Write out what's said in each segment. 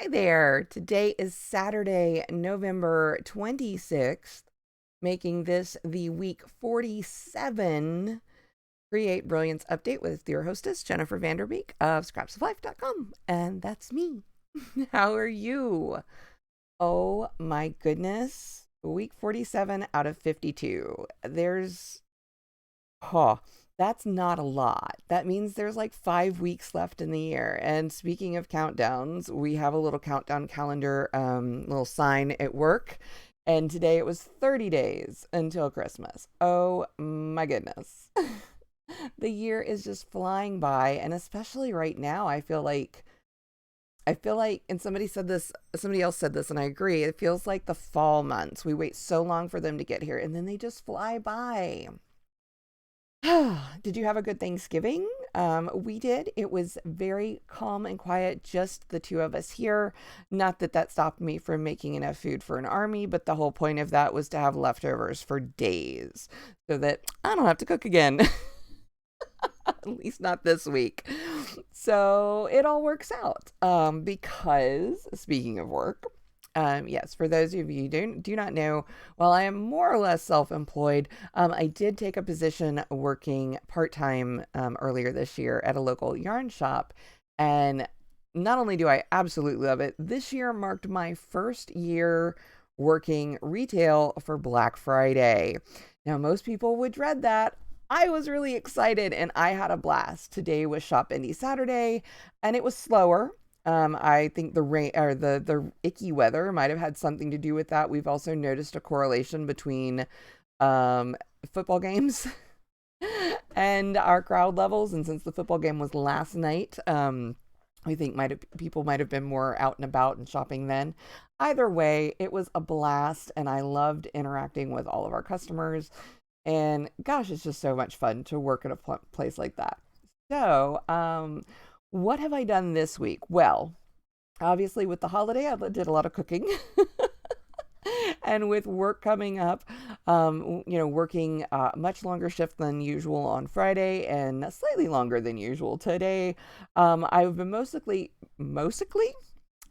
Hi there. Today is Saturday, November 26th, making this the week 47 Cre8 Brilliance update with your hostess, Jennifer Vanderbeek of scrapsoflife.com. And that's me. How are you? Oh my goodness. Week 47 out of 52. Huh, that's not a lot. That means there's like 5 weeks left in the year. And speaking of countdowns, we have a little countdown calendar, little sign at work. And today it was 30 days until Christmas. Oh my goodness. The year is just flying by. And especially right now, and somebody else said this, and I agree. It feels like the fall months. We wait so long for them to get here, and then they just fly by. Did you have a good Thanksgiving? We did. It was very calm and quiet, just the two of us here. Not that that stopped me from making enough food for an army, but the whole point of that was to have leftovers for days so that I don't have to cook again. At least not this week. So it all works out. Because speaking of work, yes, for those of you who do not know, while I am more or less self-employed, I did take a position working part-time earlier this year at a local yarn shop. And not only do I absolutely love it, this year marked my first year working retail for Black Friday. Now, most people would dread that. I was really excited and I had a blast. Today was Shop Indie Saturday and it was slower. I think the rain or the icky weather might have had something to do with that. We've also noticed a correlation between um, football games and our crowd levels. And since the football game was last night, we think people might have been more out and about and shopping then. Either way, it was a blast, and I loved interacting with all of our customers. And gosh, it's just so much fun to work at a place like that. So, what have I done this week? Well, obviously, with the holiday, I did a lot of cooking. And with work coming up, working much longer shift than usual on Friday and slightly longer than usual today. I've been mostly,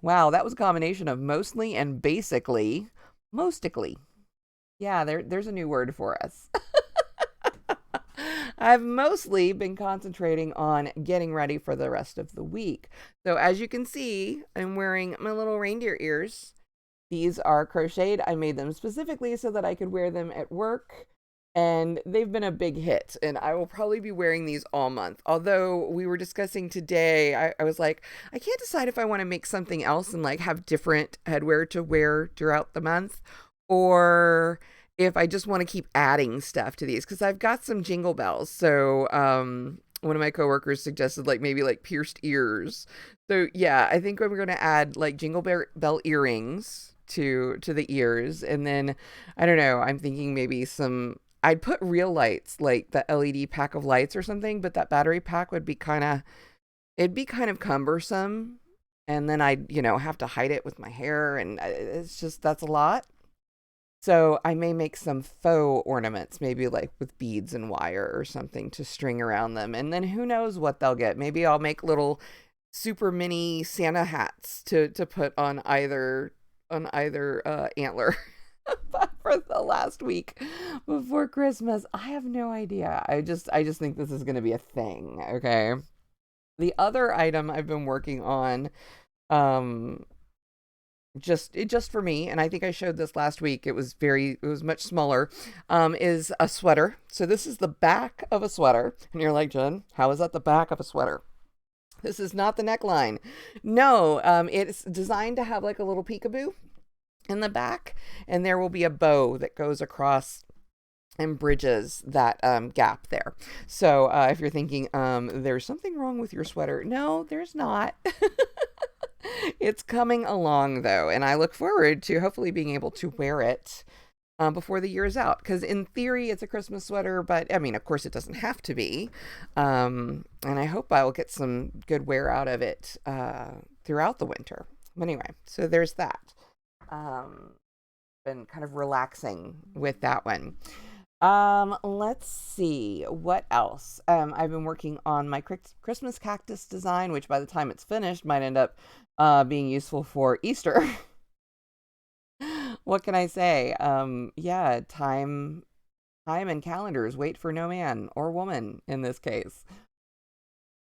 wow, that was a combination of mostly and basically, mostly. Yeah, there's a new word for us. I've mostly been concentrating on getting ready for the rest of the week. So as you can see, I'm wearing my little reindeer ears. These are crocheted. I made them specifically so that I could wear them at work. And they've been a big hit. And I will probably be wearing these all month. Although we were discussing today, I was like, I can't decide if I want to make something else and like have different headwear to wear throughout the month, or if I just want to keep adding stuff to these, because I've got some jingle bells. So one of my coworkers suggested like maybe like pierced ears. So yeah, I think we're going to add like jingle bell earrings to the ears, and then I don't know. I'm thinking maybe some. I'd put real lights, like the LED pack of lights or something, but that battery pack would be it'd be kind of cumbersome, and then I'd have to hide it with my hair, and it's just that's a lot. So I may make some faux ornaments, maybe like with beads and wire or something to string around them. And then who knows what they'll get. Maybe I'll make little super mini Santa hats to put on either antler for the last week before Christmas. I have no idea. I just think this is going to be a thing, okay? The other item I've been working on, um just for me, and I think I showed this last week. It was much smaller, is a sweater. So this is the back of a sweater, and you're like, Jen, how is that the back of a sweater? This is not the neckline. No, it's designed to have like a little peekaboo in the back, and there will be a bow that goes across and bridges that gap there. So if you're thinking there's something wrong with your sweater, no, there's not. It's coming along though, and I look forward to hopefully being able to wear it before the year is out. Because in theory, it's a Christmas sweater, but I mean, of course, it doesn't have to be. And I hope I will get some good wear out of it throughout the winter. Anyway, so there's that. Been kind of relaxing with that one. Let's see what else. I've been working on my Christmas cactus design, which by the time it's finished might end up being useful for Easter. What can I say? Yeah, time and calendars wait for no man or woman in this case.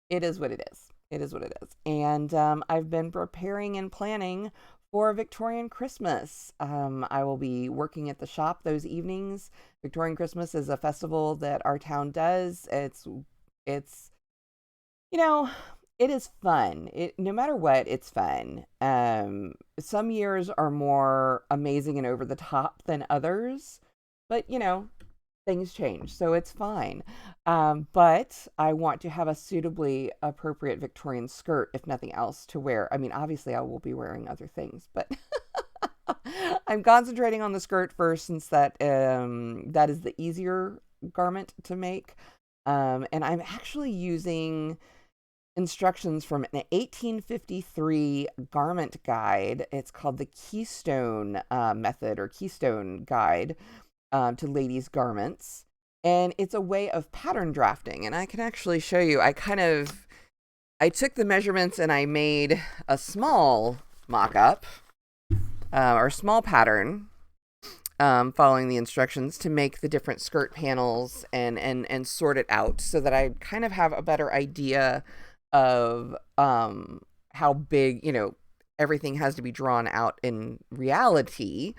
It is what it is. It is what it is. And I've been preparing and planning for Victorian Christmas. I will be working at the shop those evenings. Victorian Christmas is a festival that our town does. It's you know, it is fun. No matter what, it's fun. Some years are more amazing and over the top than others, but things change, so it's fine. But I want to have a suitably appropriate Victorian skirt, if nothing else, to wear. I mean, obviously, I will be wearing other things, but I'm concentrating on the skirt first, since that is the easier garment to make. And I'm actually using instructions from an 1853 garment guide. It's called the Keystone Method, or Keystone Guide to Ladies' Garments. And it's a way of pattern drafting. And I can actually show you. I took the measurements and I made a small mock-up, or small pattern, following the instructions to make the different skirt panels and sort it out, so that I kind of have a better idea of how big everything has to be drawn out in reality,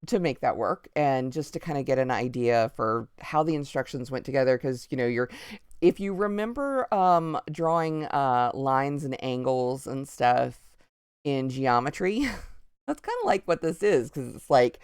to make that work, and just to kind of get an idea for how the instructions went together. Because if you remember drawing lines and angles and stuff in geometry, that's kind of like what this is. Because it's like,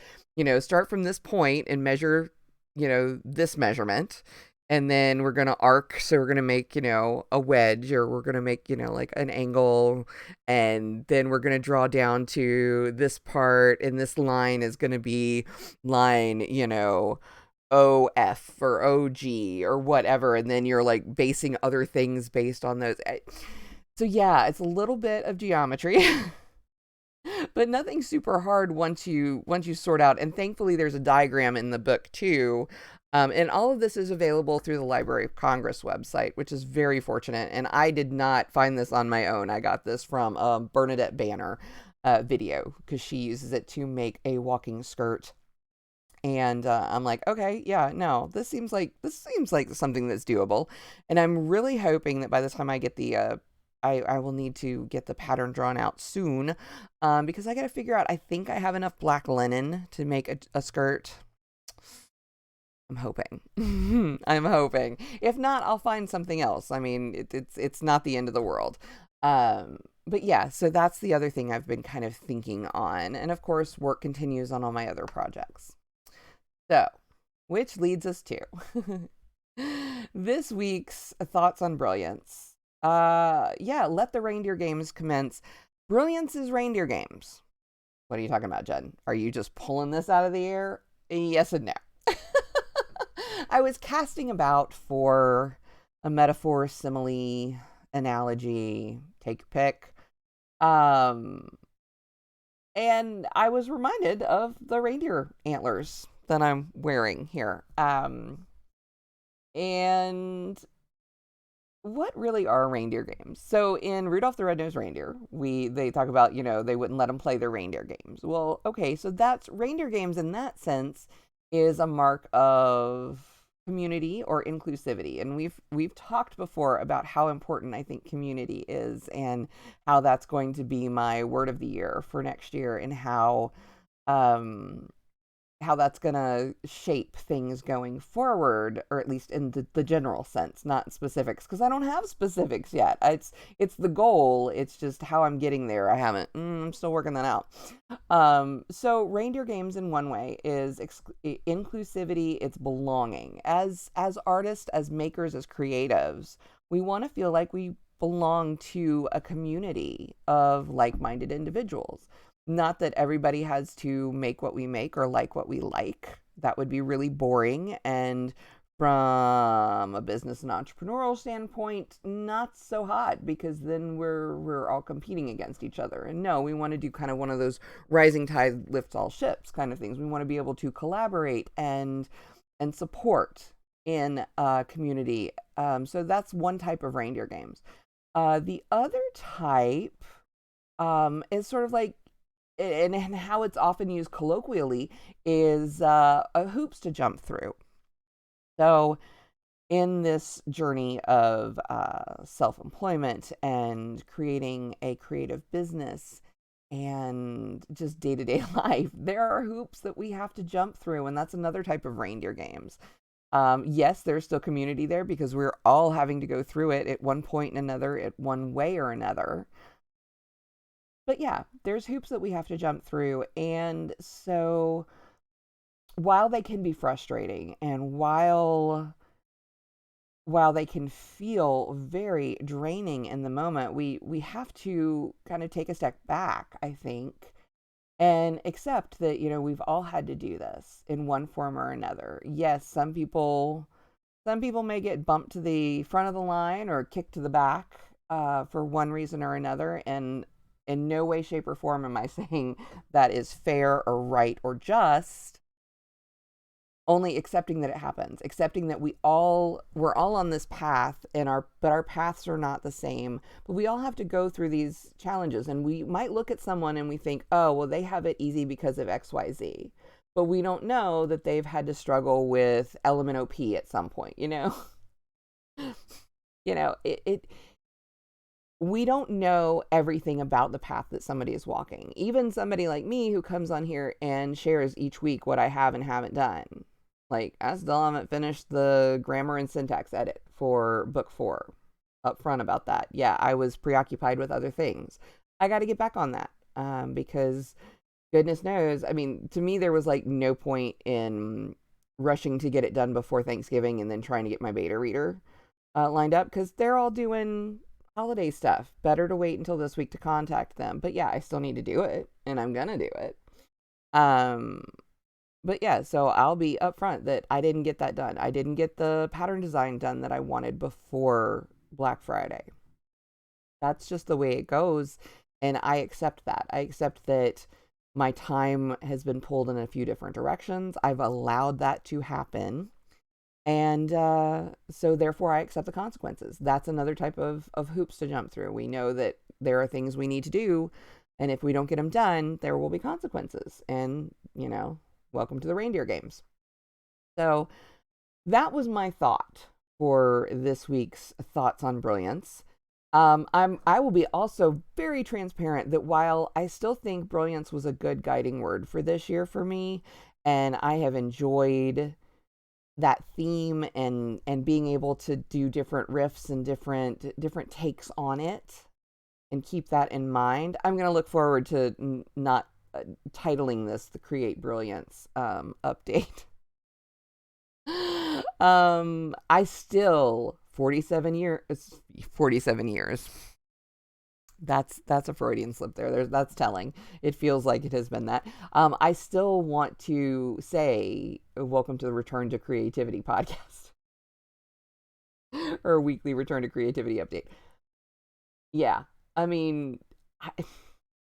start from this point and measure this measurement, and then we're going to arc. So we're going to make, a wedge, or we're going to make, like an angle. And then we're going to draw down to this part. And this line is going to be line, OF or OG or whatever. And then you're like basing other things based on those. So yeah, it's a little bit of geometry, but nothing super hard once you sort out. And thankfully, there's a diagram in the book too. And all of this is available through the Library of Congress website, which is very fortunate. And I did not find this on my own. I got this from a Bernadette Banner video, because she uses it to make a walking skirt. And I'm like, okay, yeah, no, this seems like something that's doable. And I'm really hoping that by the time I get I will need to get the pattern drawn out soon, because I got to figure out. I think I have enough black linen to make a skirt. I'm hoping. I'm hoping. If not, I'll find something else. I mean, it's not the end of the world. But yeah, so that's the other thing I've been kind of thinking on. And of course, work continues on all my other projects. So, which leads us to this week's thoughts on Brilliance. Yeah, let the reindeer games commence. Brilliance is reindeer games. What are you talking about, Jen? Are you just pulling this out of the air? Yes and no. I was casting about for a metaphor, simile, analogy, take your pick. And I was reminded of the reindeer antlers that I'm wearing here. And what really are reindeer games? So in Rudolph the Red-Nosed Reindeer, they talk about, they wouldn't let them play their reindeer games. Well, okay, so that's reindeer games in that sense is a mark of community or inclusivity. And we've talked before about how important I think community is, and how that's going to be my word of the year for next year, and how that's going to shape things going forward, or at least in the general sense, not specifics, because I don't have specifics yet. It's the goal. It's just how I'm getting there. I haven't. I'm still working that out. So reindeer games in one way is inclusivity. It's belonging. As artists, as makers, as creatives, we want to feel like we belong to a community of like-minded individuals. Not that everybody has to make what we make or like what we like. That would be really boring. And From a business and entrepreneurial standpoint, not so hot because then we're all competing against each other. And no, we want to do kind of one of those rising tide lifts all ships kind of things. We want to be able to collaborate and support in a community. So that's one type of reindeer games. The other type is sort of like, and how it's often used colloquially is a hoops to jump through. So, in this journey of self employment and creating a creative business and just day to day life, there are hoops that we have to jump through. And that's another type of reindeer games. Yes, there's still community there because we're all having to go through it at one point and another, at one way or another. But yeah, there's hoops that we have to jump through. And so while they can be frustrating and while they can feel very draining in the moment, we have to kind of take a step back, I think, and accept that, we've all had to do this in one form or another. Yes, some people may get bumped to the front of the line or kicked to the back for one reason or another, and in no way, shape, or form am I saying that is fair or right or just, only accepting that it happens, accepting that we're all on this path, and our paths are not the same, but we all have to go through these challenges. And we might look at someone and we think, oh well, they have it easy because of XYZ, but we don't know that they've had to struggle with element OP at some point. It we don't know everything about the path that somebody is walking. Even somebody like me who comes on here and shares each week what I have and haven't done. Like, I still haven't finished the grammar and syntax edit for book 4. Up front about that. Yeah, I was preoccupied with other things. I got to get back on that because goodness knows, I mean, to me, there was like no point in rushing to get it done before Thanksgiving and then trying to get my beta reader lined up because they're all doing holiday stuff. Better to wait until this week to contact them. But yeah, I still need to do it, and I'm gonna do it. Um, but yeah, so I'll be upfront that I didn't get that done. I didn't get the pattern design done that I wanted before Black Friday. That's just the way it goes, and I accept that. I accept that my time has been pulled in a few different directions. I've allowed that to happen. And so therefore I accept the consequences. That's another type of hoops to jump through. We know that there are things we need to do, and if we don't get them done, there will be consequences. And, welcome to the reindeer games. So that was my thought for this week's thoughts on Brilliance. I will be also very transparent that while I still think Brilliance was a good guiding word for this year for me, and I have enjoyed that theme and being able to do different riffs and different takes on it and keep that in mind, I'm going to look forward to not titling this the Cre8 Brilliance update. I still 47 years. That's a Freudian slip there. That's telling. It feels like it has been that. I still want to say welcome to the Return to Creativity podcast or weekly Return to Creativity update. Yeah, I mean,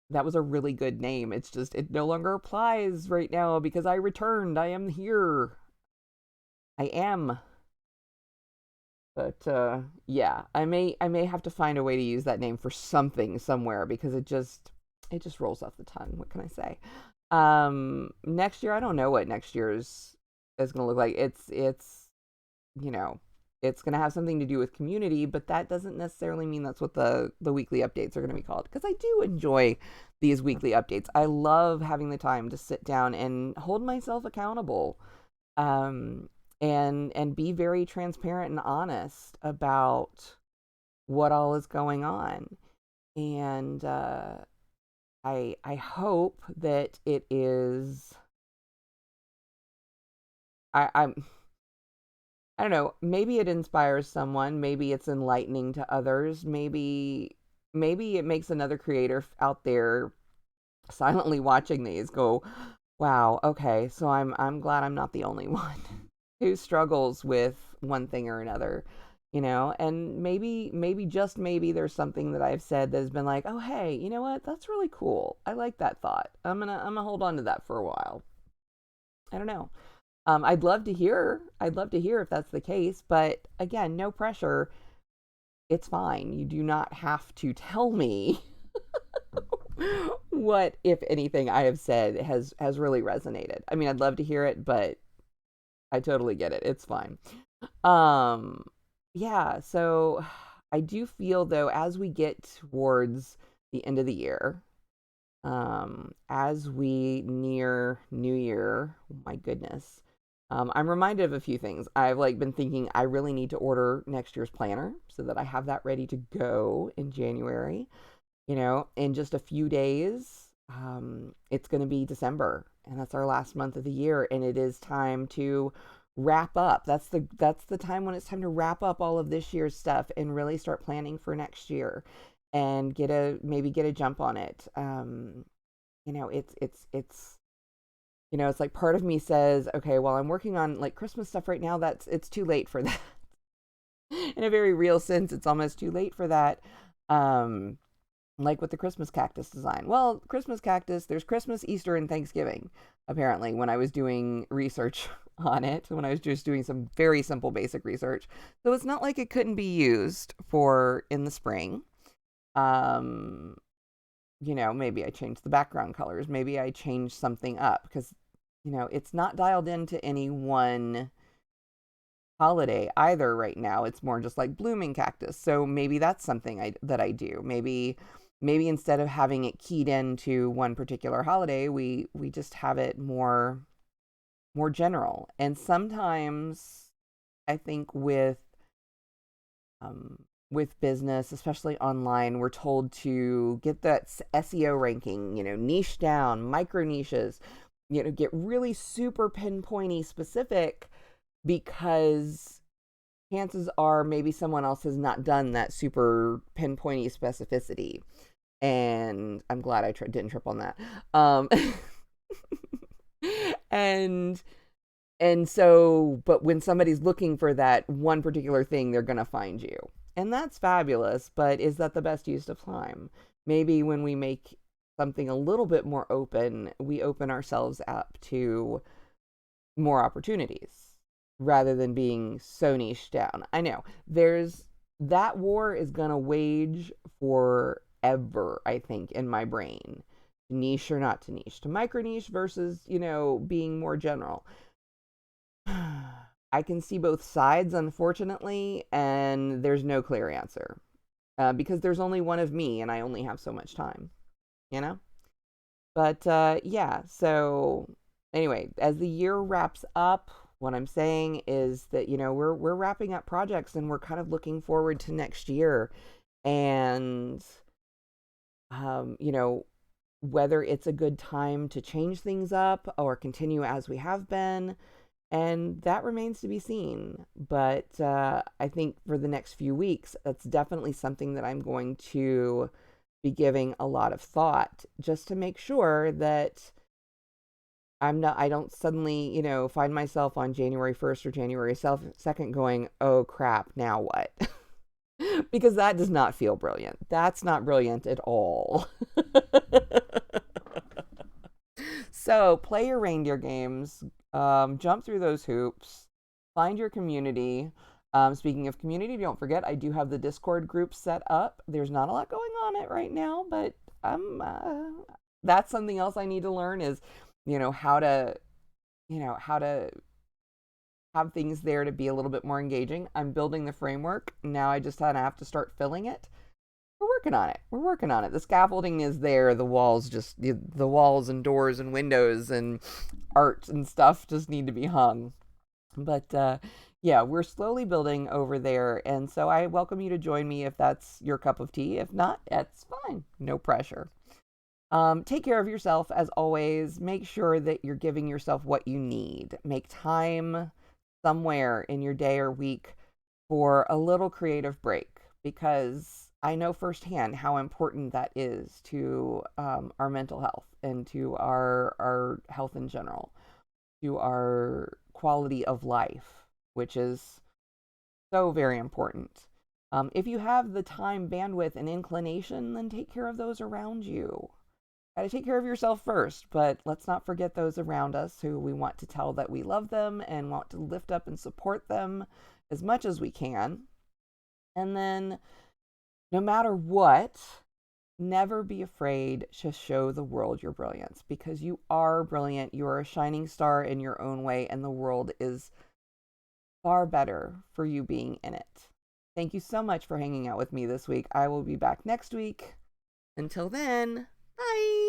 that was a really good name. It's just it no longer applies right now because I returned. I am here. I am. But yeah, I may have to find a way to use that name for something somewhere because it just rolls off the tongue. What can I say? Next year, I don't know what next year's is going to look like. It's you know it's going to have something to do with community, but that doesn't necessarily mean that's what the weekly updates are going to be called. Because I do enjoy these weekly updates. I love having the time to sit down and hold myself accountable. Um, and be very transparent and honest about what all is going on. And I hope that it is. I'm. I don't know. Maybe it inspires someone. Maybe it's enlightening to others. Maybe it makes another creator out there silently watching these go, "Wow, okay, so I'm glad I'm not the only one." who struggles with one thing or another, and maybe just maybe there's something that I've said that has been like, oh hey, you know what, that's really cool, I like that thought, I'm gonna hold on to that for a while. I don't know. I'd love to hear if that's the case, but again, no pressure. It's fine. You do not have to tell me what, if anything, I have said has really resonated. I mean, I'd love to hear it, but I totally get it. It's fine. Um, yeah. So I do feel though, as we get towards the end of the year, as we near New Year, oh my goodness, I'm reminded of a few things. I've like been thinking I really need to order next year's planner so that I have that ready to go in January. In just a few days, it's going to be December, and that's our last month of the year, and it is time to wrap up. That's the time when it's time to wrap up all of this year's stuff and really start planning for next year, and maybe get a jump on it. It's like part of me says, okay, well, I'm working on like Christmas stuff right now. It's too late for that. In a very real sense, it's almost too late for that. Like with the Christmas cactus design. Well, Christmas cactus, there's Christmas, Easter, and Thanksgiving, apparently, when I was doing research on it, when I was just doing some very simple basic research. So it's not like it couldn't be used for in the spring. Um, maybe I changed the background colors. Maybe I changed something up because, it's not dialed into any one holiday either right now. It's more just like blooming cactus. So maybe that's something that I do. Maybe instead of having it keyed into one particular holiday, we just have it more general. And sometimes I think with business, especially online, we're told to get that SEO ranking, niche down, micro niches, get really super pinpointy specific, because chances are maybe someone else has not done that super pinpointy specificity. And I'm glad I didn't trip on that. And so, but when somebody's looking for that one particular thing, they're going to find you. And that's fabulous, but is that the best use of time? Maybe when we make something a little bit more open, we open ourselves up to more opportunities rather than being so niche down. I know that war is going to wage forever, I think, in my brain. Niche or not to niche, to micro niche versus, being more general. I can see both sides, unfortunately, and there's no clear answer, because there's only one of me and I only have so much time, you know? But yeah, so anyway, as the year wraps up, what I'm saying is that, we're wrapping up projects and we're kind of looking forward to next year. And, you know, whether it's a good time to change things up or continue as we have been. And that remains to be seen. But I think for the next few weeks, that's definitely something that I'm going to be giving a lot of thought, just to make sure that I don't suddenly, find myself on January 1st or January 2nd going, oh crap, now what? Because that does not feel brilliant. That's not brilliant at all. So play your reindeer games, jump through those hoops, find your community. Speaking of community, don't forget, I do have the Discord group set up. There's not a lot going on it right now, but that's something else I need to learn is, how to, how to have things there to be a little bit more engaging. I'm building the framework. Now I just kind of have to start filling it. We're working on it. We're working on it. The scaffolding is there. The walls the walls and doors and windows and art and stuff just need to be hung. But yeah, we're slowly building over there. And so I welcome you to join me if that's your cup of tea. If not, that's fine. No pressure. Take care of yourself as always. Make sure that you're giving yourself what you need. Make time somewhere in your day or week for a little creative break, because I know firsthand how important that is to our mental health and to our health in general, to our quality of life, which is so very important. If you have the time, bandwidth, and inclination, then take care of those around you. Got to take care of yourself first, but let's not forget those around us who we want to tell that we love them and want to lift up and support them as much as we can. And then, no matter what, never be afraid to show the world your brilliance, because you are brilliant. You are a shining star in your own way, and the world is far better for you being in it. Thank you so much for hanging out with me this week. I will be back next week. Until then, bye.